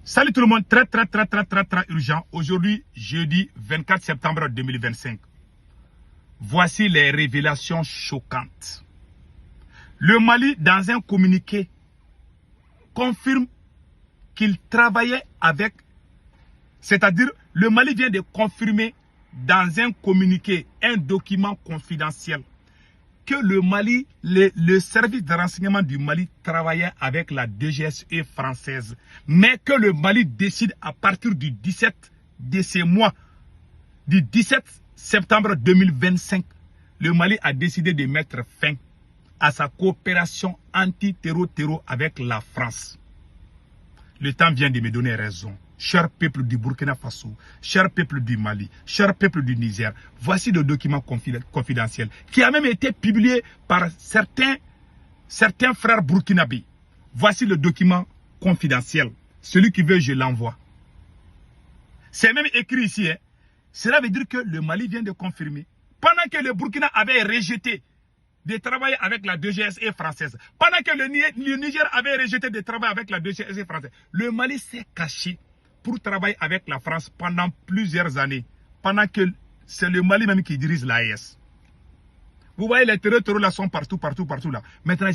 Salut tout le monde, très urgent. Aujourd'hui, jeudi 24 septembre 2025. Voici les révélations choquantes. Le Mali, dans un communiqué, confirme qu'il travaillait avec, c'est-à-dire le Mali vient de confirmer dans un communiqué, un document confidentiel, que le Mali, le service de renseignement du Mali travaillait avec la DGSE française, mais que le Mali décide à partir du 17 de ce mois, du 17 septembre 2025, le Mali a décidé de mettre fin à sa coopération anti-terror avec la France. Le temps vient de me donner raison. Cher peuple du Burkina Faso, cher peuple du Mali, cher peuple du Niger, voici le document confidentiel qui a même été publié par certains frères burkinabés. Voici le document confidentiel. Celui qui veut, je l'envoie. C'est même écrit ici. Hein. Cela veut dire que le Mali vient de confirmer. Pendant que le Burkina avait rejeté de travailler avec la DGSE française, pendant que le Niger avait rejeté de travailler avec la DGSE française, le Mali s'est caché pour travailler avec la France pendant plusieurs années, pendant que c'est le Mali même qui dirige l'AES. Vous voyez, les terreurs là sont partout là. Maintenant,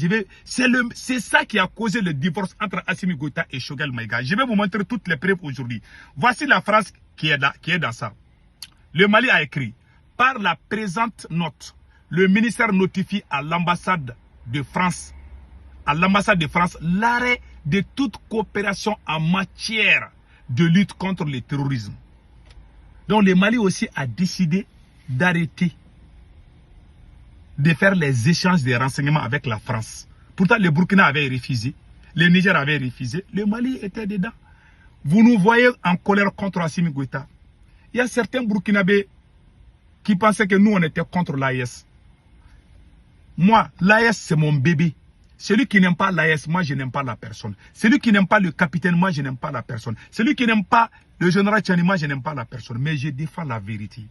c'est ça qui a causé le divorce entre Assimi Goïta et Choguel Maïga. Je vais vous montrer toutes les preuves aujourd'hui. Voici la phrase qui est dans ça. Le Mali a écrit, par la présente note, le ministère notifie à l'ambassade de France, l'arrêt de toute coopération en matière de lutte contre le terrorisme. Donc le Mali aussi a décidé d'arrêter de faire les échanges de renseignements avec la France. Pourtant le Burkina avait refusé, le Niger avait refusé, le Mali était dedans. Vous nous voyez en colère contre Assimi Goïta. Il y a certains Burkinabés qui pensaient que nous on était contre l'AES. Moi, l'AES c'est mon bébé. Celui qui n'aime pas l'AES, moi je n'aime pas la personne. Celui qui n'aime pas le capitaine, moi je n'aime pas la personne. Celui qui n'aime pas le général Tchani, moi je n'aime pas la personne. Mais je défends la vérité.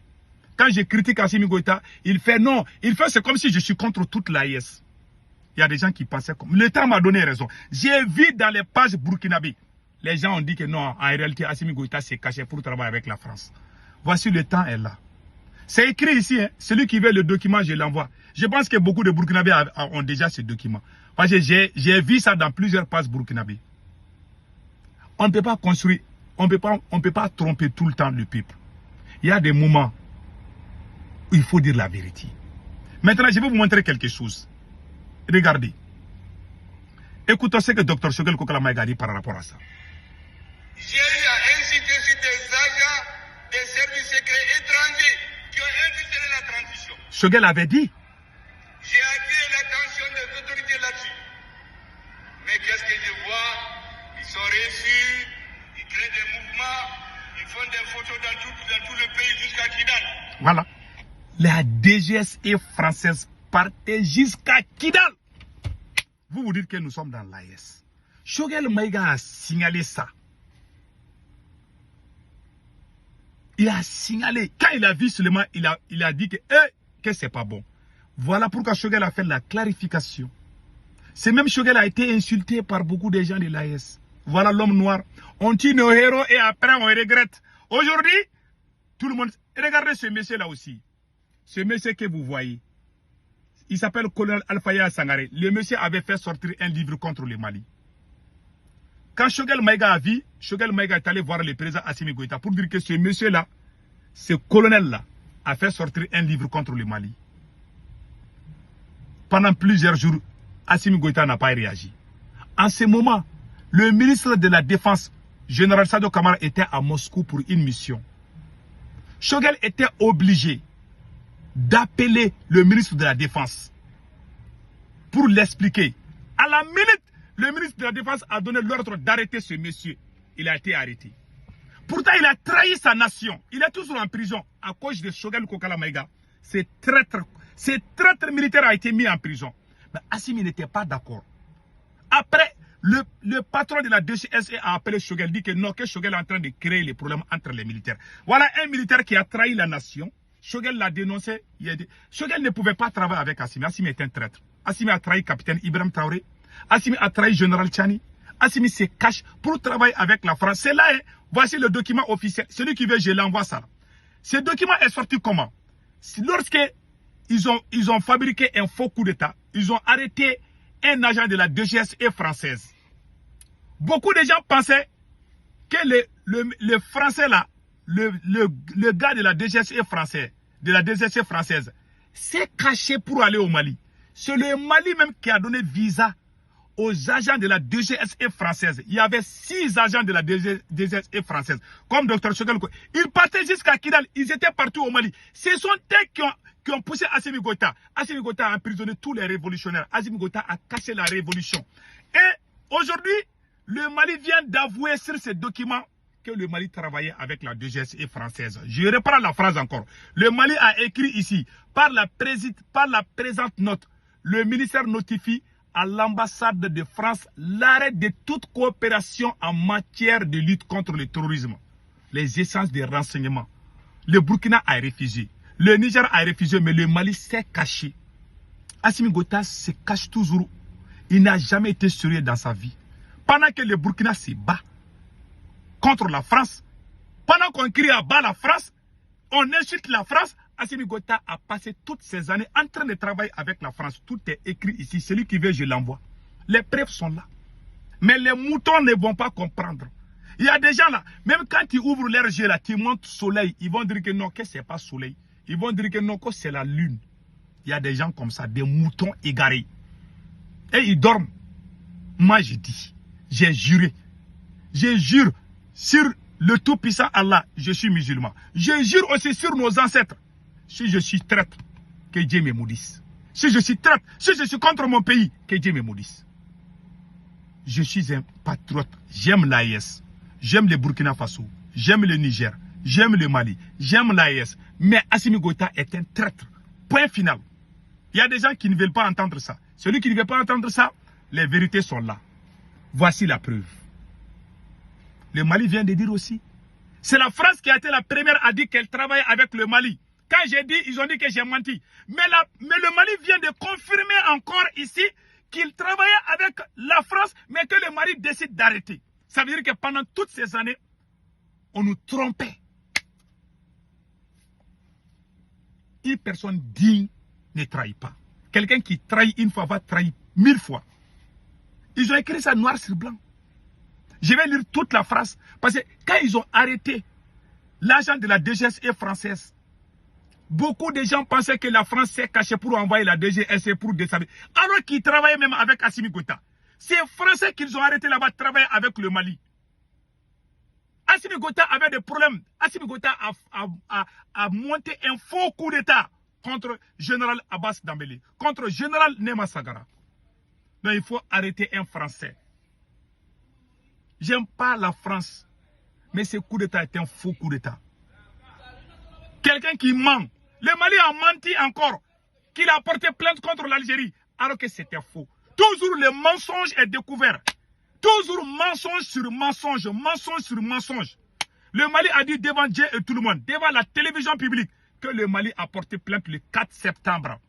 Quand je critique Assimi Goïta, il fait non. Il fait c'est comme si je suis contre toute l'AES. Il y a des gens qui pensaient comme... Le temps m'a donné raison. J'ai vu dans les pages burkinabé, les gens ont dit que non, en réalité Assimi Goïta s'est caché pour travailler avec la France. Voici le temps est là. C'est écrit ici, hein. Celui qui veut le document, je l'envoie. Je pense que beaucoup de Burkinabés ont déjà ce document. Parce que j'ai vu ça dans plusieurs pages burkinabés. On ne peut pas construire, on ne peut pas tromper tout le temps le peuple. Il y a des moments où il faut dire la vérité. Maintenant, je vais vous montrer quelque chose. Regardez. Écoutez ce que Dr Choguel Kokala Maïga dit par rapport à ça. J'ai eu à inciter sur des agents des services secrets étrangers qui ont infiltré la transition. Choguel avait dit. J'ai attiré l'attention des autorités là-dessus. Mais qu'est-ce que je vois? Ils sont reçus, ils créent des mouvements, ils font des photos dans tout le pays jusqu'à Kidal. Voilà. La DGSE française partait jusqu'à Kidal. Vous vous dites que nous sommes dans l'AES. Choguel Maïga a signalé ça. Il a signalé. Quand il a vu seulement, il a dit que c'est pas bon. Voilà pourquoi Choguel a fait la clarification. C'est même Choguel a été insulté par beaucoup de gens de l'AES. Voilà l'homme noir. On tue nos héros et après on regrette. Aujourd'hui, tout le monde... Regardez ce monsieur là aussi. Ce monsieur que vous voyez. Il s'appelle Colonel Alfaya Sangaré. Le monsieur avait fait sortir un livre contre le Mali. Quand Choguel Maïga a vu, Choguel Maïga est allé voir le président Assimi Goïta pour dire que ce monsieur là, ce colonel là, a fait sortir un livre contre le Mali. Pendant plusieurs jours, Assimi Goïta n'a pas réagi. En ce moment, le ministre de la Défense, général Sado Kamara, était à Moscou pour une mission. Choguel était obligé d'appeler le ministre de la Défense pour l'expliquer. À la minute, le ministre de la Défense a donné l'ordre d'arrêter ce monsieur. Il a été arrêté. Pourtant, il a trahi sa nation. Il est toujours en prison à cause de Choguel Kokala Maïga. Ce traître militaire a été mis en prison. Mais Assimi n'était pas d'accord. Après, le patron de la DGSE a appelé Choguel, dit que non, que Choguel est en train de créer les problèmes entre les militaires. Voilà un militaire qui a trahi la nation. Choguel l'a dénoncé. Choguel ne pouvait pas travailler avec Assimi. Assimi est un traître. Assimi a trahi capitaine Ibrahim Traoré. Assimi a trahi général Tchani. Assimi se cache pour travailler avec la France. C'est là, hein. Voici le document officiel. Celui qui veut, je l'envoie ça. Ce document est sorti comment? Lorsque ils ont fabriqué un faux coup d'État, ils ont arrêté un agent de la DGSE française. Beaucoup de gens pensaient que le Français là, le gars de la DGSE française, s'est caché pour aller au Mali. C'est le Mali même qui a donné visa aux agents de la DGSE française. Il y avait 6 agents de la DGSE française, comme Dr Choguel. Ils partaient jusqu'à Kidal, ils étaient partout au Mali. Ce sont eux qui ont poussé Assimi Goïta. Assimi Goïta a emprisonné tous les révolutionnaires. Assimi Goïta a cassé la révolution. Et aujourd'hui, le Mali vient d'avouer sur ces documents que le Mali travaillait avec la DGSE française. Je reprends la phrase encore. Le Mali a écrit ici, par la présente note, le ministère notifie à l'ambassade de France l'arrêt de toute coopération en matière de lutte contre le terrorisme. Les essences des renseignements. Le Burkina a refusé. Le Niger a refusé, mais le Mali s'est caché. Assimi Goïta se cache toujours. Il n'a jamais été sérieux dans sa vie. Pendant que le Burkina se bat contre la France, pendant qu'on crie à bas la France, on insulte la France, Assimi Goïta a passé toutes ces années en train de travailler avec la France. Tout est écrit ici. Celui qui veut, je l'envoie. Les preuves sont là. Mais les moutons ne vont pas comprendre. Il y a des gens là, même quand ils ouvrent leurs yeux là, qu'ils montrent soleil, ils vont dire que non, que ce n'est pas soleil. Ils vont dire que non, que c'est la lune. Il y a des gens comme ça, des moutons égarés. Et ils dorment. Moi, je dis, j'ai juré. Je jure sur le Tout-Puissant Allah, je suis musulman. Je jure aussi sur nos ancêtres. Si je suis traître, que Dieu me maudisse. Si je suis traître, si je suis contre mon pays, que Dieu me maudisse. Je suis un patriote. J'aime l'AES. J'aime le Burkina Faso. J'aime le Niger. J'aime le Mali. J'aime l'AES. Mais Assimi Goïta est un traître. Point final. Il y a des gens qui ne veulent pas entendre ça. Celui qui ne veut pas entendre ça, les vérités sont là. Voici la preuve. Le Mali vient de dire aussi. C'est la France qui a été la première à dire qu'elle travaille avec le Mali. Quand j'ai dit, ils ont dit que j'ai menti. Mais le Mali vient de confirmer encore ici qu'il travaillait avec la France, mais que le Mali décide d'arrêter. Ça veut dire que pendant toutes ces années, on nous trompait. Une personne digne ne trahit pas. Quelqu'un qui trahit une fois va trahir 1000 fois. Ils ont écrit ça noir sur blanc. Je vais lire toute la phrase. Parce que quand ils ont arrêté l'agent de la DGSE française, beaucoup de gens pensaient que la France s'est cachée pour envoyer la DGSE pour déshabiller. Alors qu'ils travaillaient même avec Assimi Goïta. C'est Français qu'ils ont arrêté là-bas travailler avec le Mali. Assimi Goïta avait des problèmes. Assimi Goïta a monté un faux coup d'État contre Général Abbas Dambélé, contre Général Nema Sagara. Donc il faut arrêter un Français. J'aime pas la France, mais ce coup d'État est un faux coup d'État. Quelqu'un qui ment. Le Mali a menti encore, qu'il a porté plainte contre l'Algérie, alors que c'était faux. Toujours le mensonge est découvert. Toujours mensonge sur mensonge, mensonge sur mensonge. Le Mali a dit devant Dieu et tout le monde, devant la télévision publique, que le Mali a porté plainte le 4 septembre.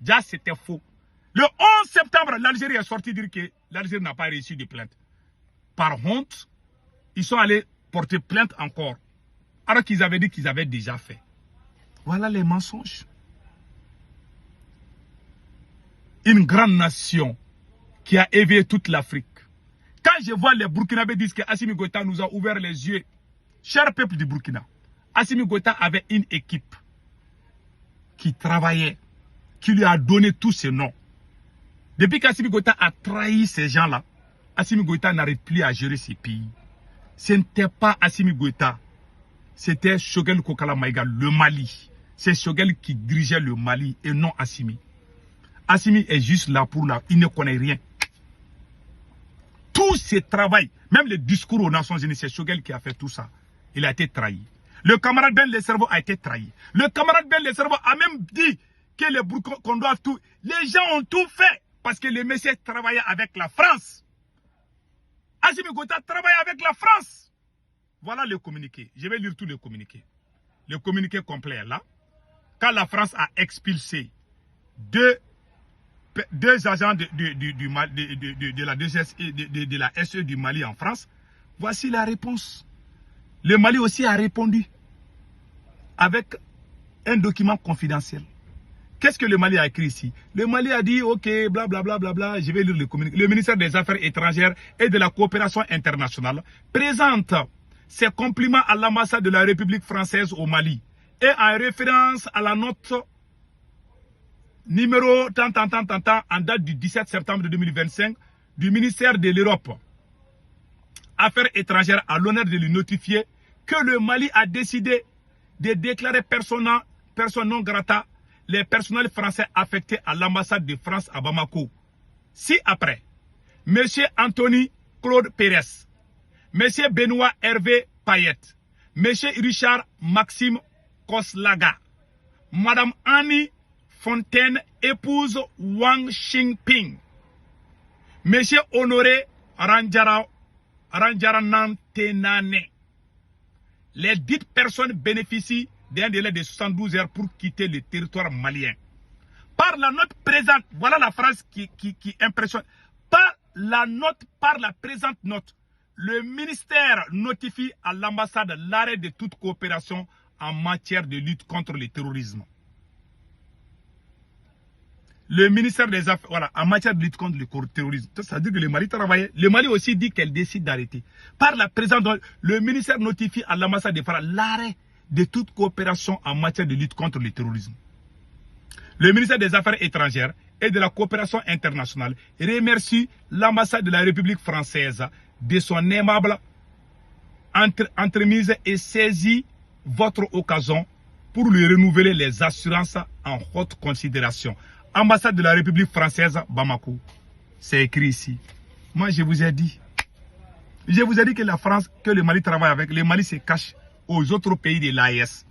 Déjà, c'était faux. Le 11 septembre, l'Algérie est sortie dire que l'Algérie n'a pas reçu de plainte. Par honte, ils sont allés porter plainte encore, alors qu'ils avaient dit qu'ils avaient déjà fait. Voilà les mensonges. Une grande nation qui a éveillé toute l'Afrique. Quand je vois les Burkinabés dire que Assimi Goïta nous a ouvert les yeux, cher peuple du Burkina, Assimi Goïta avait une équipe qui travaillait, qui lui a donné tous ses noms. Depuis qu'Assimi Goïta a trahi ces gens-là, Assimi Goïta n'arrive plus à gérer ses pays. Ce n'était pas Assimi Goïta, c'était Choguel Kokala Maïga, le Mali. C'est Choguel qui dirigeait le Mali et non Assimi. Assimi est juste là pour là, il ne connaît rien. Tout ce travail, même le discours aux Nations Unies, c'est Choguel qui a fait tout ça. Il a été trahi. Le camarade Ben Le Cerveau a été trahi. Le camarade Ben Le Cerveau a même dit que qu'on doit tout. Les gens ont tout fait parce que le monsieur travaillait avec la France. Assimi Goïta travaille avec la France. Voilà le communiqué. Je vais lire tous les communiqués. Le communiqué complet est là. Quand la France a expulsé 2 2 agents de la DGS et de la SE du Mali en France. Voici la réponse. Le Mali aussi a répondu avec un document confidentiel. Qu'est-ce que le Mali a écrit ici? Le Mali a dit, ok, blablabla, bla, bla, bla, je vais lire le communiqué. Le ministère des Affaires étrangères et de la coopération internationale présente ses compliments à l'ambassade de la République française au Mali et en référence à la note numéro tant, en date du 17 septembre 2025 du ministère de l'Europe, Affaires étrangères, à l'honneur de lui notifier que le Mali a décidé de déclarer personne non grata les personnels français affectés à l'ambassade de France à Bamako. Ci-après, M. Anthony Claude Pérez, M. Benoît Hervé Payet, M. Richard Maxime Koslaga, Mme Annie Fontaine, épouse Wang Xingping, M. Honoré Ranjaranantenane. Les dites personnes bénéficient d'un délai de 72 heures pour quitter le territoire malien. Par la note présente, voilà la phrase qui impressionne. Par la présente note, le ministère notifie à l'ambassade l'arrêt de toute coopération en matière de lutte contre le terrorisme. Le ministère des Affaires, voilà, en matière de lutte contre le terrorisme. Ça veut dire que le Mali travaillait. Le Mali aussi dit qu'elle décide d'arrêter. Par la présente note, le ministère notifie à l'ambassade de France l'arrêt de toute coopération en matière de lutte contre le terrorisme. Le ministère des Affaires étrangères et de la coopération internationale remercie l'ambassade de la République française de son aimable entremise et saisit votre occasion pour lui renouveler les assurances en haute considération. Ambassade de la République française, Bamako. C'est écrit ici. Moi, je vous ai dit. Je vous ai dit que la France, que le Mali travaille avec, le Mali se cache aux autres pays de l'AES.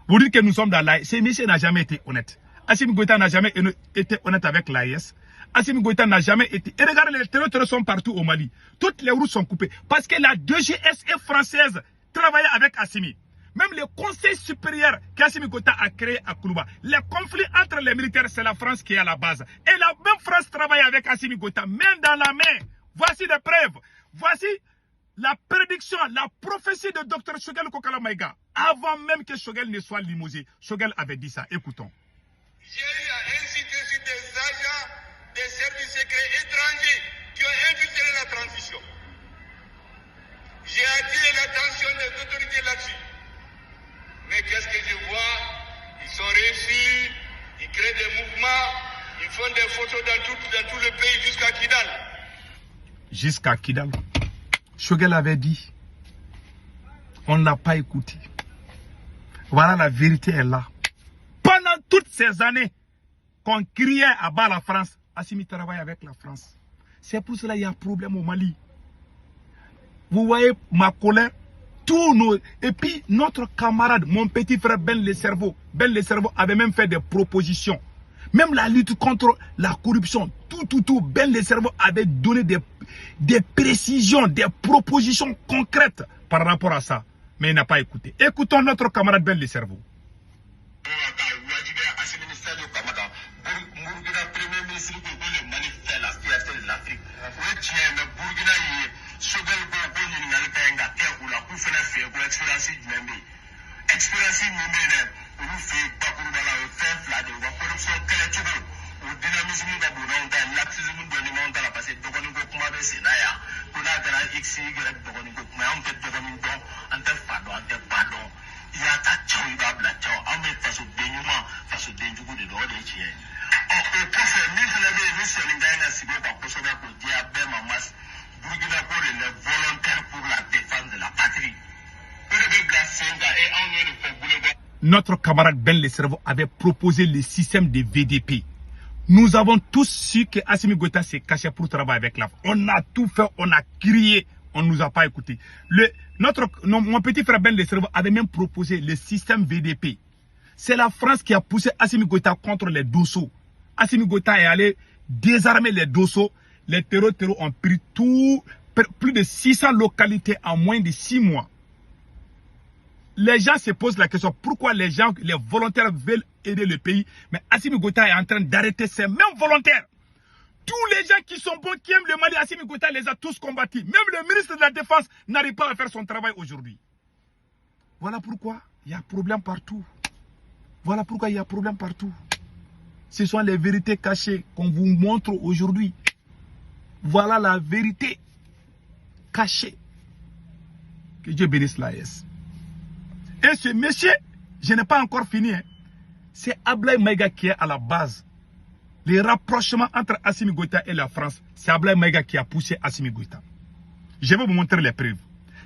Vous dites que nous sommes dans l'AES. Ce monsieur n'a jamais été honnête. Assimi Goïta n'a jamais été honnête avec l'AES. Assimi Goïta n'a jamais été... Et regardez, les terroristes sont partout au Mali. Toutes les routes sont coupées. Parce que la DGSE française travaillait avec Assimi. Même le conseil supérieur qu'Assimi Goïta a créé à Koulouba. Les conflits entre les militaires, c'est la France qui est à la base. Et la même France travaille avec Assimi Goïta, main dans la main. Voici des preuves. Voici la prédiction, la prophétie de Dr Choguel Kokala Maïga. Avant même que Choguel ne soit limogé, Choguel avait dit ça. Écoutons. J'ai eu à inciter sur des agents des services secrets étrangers qui ont infiltré la transition. J'ai attiré l'attention des autorités là-dessus. Mais qu'est-ce que je vois? Ils sont réussis, ils créent des mouvements, ils font des photos dans tout le pays jusqu'à Kidal. Jusqu'à Kidal. Choguel avait dit. On n'a pas écouté. Voilà, la vérité est là. Pendant toutes ces années qu'on criait à bas la France, Assimi travaille avec la France. C'est pour cela qu'il y a un problème au Mali. Vous voyez ma colère? Et puis notre camarade, mon petit frère Ben Le Cerveau avait même fait des propositions. Même la lutte contre la corruption, tout, Ben Le Cerveau avait donné des précisions, des propositions concrètes par rapport à ça. Mais il n'a pas écouté. Écoutons notre camarade Ben Le Cerveau. Notre camarade Ben Le Cerveau avait proposé le système de VDP. Nous avons tous su que Assimi Goïta s'est caché pour travailler avec la France. On a tout fait, on a crié, on ne nous a pas écouté. Mon petit frère Ben Le Cerveau avait même proposé le système VDP. C'est la France qui a poussé Assimi Goïta contre les Dosso. Assimi Goïta est allé désarmer les Dosso. Les terroristes ont pris plus de 600 localités en moins de 6 mois. les gens se posent la question, pourquoi les volontaires veulent aider le pays, mais Assimi Goïta est en train d'arrêter ces mêmes volontaires. Tous les gens qui sont bons, qui aiment le Mali, Assimi Goïta les a tous combattus. Même le ministre de la Défense n'arrive pas à faire son travail aujourd'hui. Voilà pourquoi il y a problème partout. Voilà pourquoi il y a problème partout. Ce sont les vérités cachées qu'on vous montre aujourd'hui. Voilà la vérité cachée. Que Dieu bénisse l'AES. Et ce monsieur, je n'ai pas encore fini. Hein. C'est Ablaye Maïga qui est à la base. Les rapprochements entre Assimi Goïta et la France, c'est Ablaye Maïga qui a poussé Assimi Goïta. Je vais vous montrer les preuves.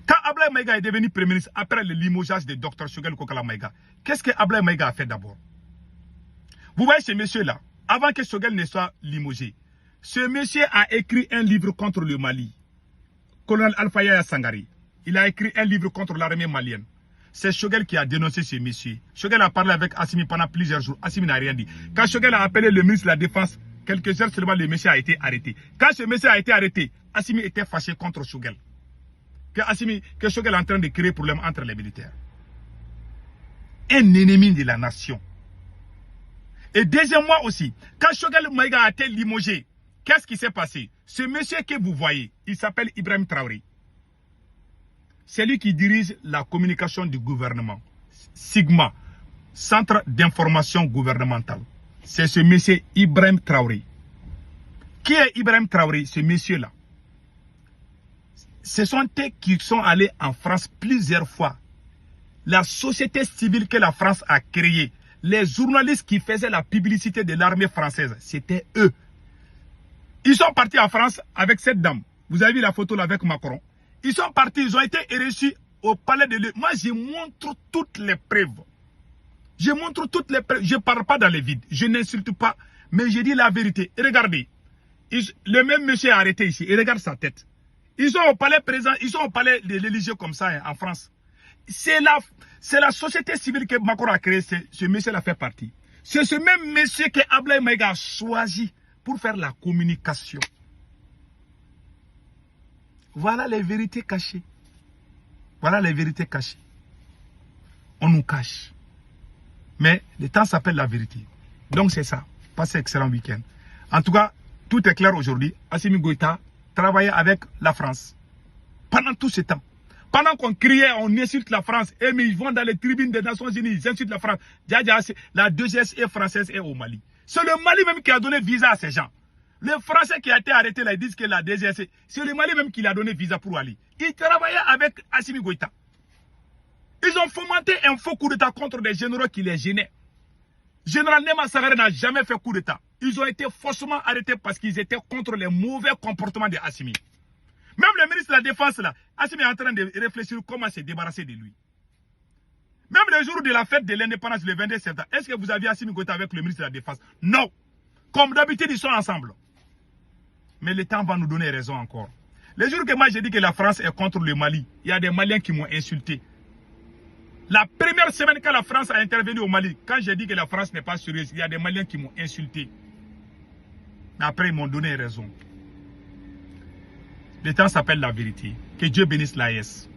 Quand Ablaye Maïga est devenu Premier ministre, après le limogeage de Dr Choguel Kokala Maïga, qu'est-ce que Ablaye Maïga a fait d'abord? Vous voyez ce monsieur-là, avant que Choguel ne soit limogé, ce monsieur a écrit un livre contre le Mali. Colonel Alpha Yaya Sangari. Il a écrit un livre contre l'armée malienne. C'est Choguel qui a dénoncé ce monsieur. Choguel a parlé avec Assimi pendant plusieurs jours. Assimi n'a rien dit. Quand Choguel a appelé le ministre de la Défense, quelques heures seulement, le monsieur a été arrêté. Quand ce monsieur a été arrêté, Assimi était fâché contre Choguel. Que Choguel est en train de créer problème entre les militaires. Un ennemi de la nation. Et deuxièmement aussi, quand Choguel Maïga a été limogé, qu'est-ce qui s'est passé? Ce monsieur que vous voyez, il s'appelle Ibrahim Traoré. C'est lui qui dirige la communication du gouvernement. Sigma, Centre d'information gouvernementale. C'est ce monsieur Ibrahim Traoré. Qui est Ibrahim Traoré, ce monsieur-là? Ce sont eux qui sont allés en France plusieurs fois. La société civile que la France a créée, les journalistes qui faisaient la publicité de l'armée française, c'était eux. Ils sont partis en France avec cette dame. Vous avez vu la photo là avec Macron. Ils sont partis, ils ont été reçus au palais de l'Élysée. Moi, je montre toutes les preuves. Je montre toutes les preuves. Je ne parle pas dans les vides. Je n'insulte pas. Mais je dis la vérité. Et regardez. Le même monsieur est arrêté ici. Et regarde sa tête. Ils sont au palais présent. Ils sont au palais de l'Élysée comme ça hein, en France. C'est la société civile que Macron a créée. Ce monsieur-là fait partie. C'est ce même monsieur que Ablaye Maïga a choisi pour faire la communication. Voilà les vérités cachées. Voilà les vérités cachées. On nous cache. Mais le temps s'appelle la vérité. Donc c'est ça. Passez un excellent week-end. En tout cas, tout est clair aujourd'hui. Assimi Goïta travaillait avec la France. Pendant tout ce temps. Pendant qu'on criait, on insulte la France. Et mais ils vont dans les tribunes des Nations Unies, ils insultent la France. La DGSE française est au Mali. C'est le Mali même qui a donné visa à ces gens. Les Français qui ont été arrêtés là, ils disent que la DGSE, c'est le Mali même qui a donné visa pour aller. Ils travaillaient avec Assimi Goïta. Ils ont fomenté un faux coup d'État contre des généraux qui les gênaient. Général Nema Sangaré n'a jamais fait coup d'État. Ils ont été forcément arrêtés parce qu'ils étaient contre les mauvais comportements de Assimi. Même le ministre de la Défense là, Assimi est en train de réfléchir comment se débarrasser de lui. Même le jour de la fête de l'indépendance, le 22 septembre, est-ce que vous aviez Assimi Goïta avec le ministre de la Défense? Non. Comme d'habitude, ils sont ensemble. Mais le temps va nous donner raison encore. Le jour que moi j'ai dit que la France est contre le Mali, il y a des Maliens qui m'ont insulté. La première semaine quand la France a intervenu au Mali, quand j'ai dit que la France n'est pas sérieuse, il y a des Maliens qui m'ont insulté. Mais après, ils m'ont donné raison. Le temps s'appelle la vérité. Que Dieu bénisse l'AES.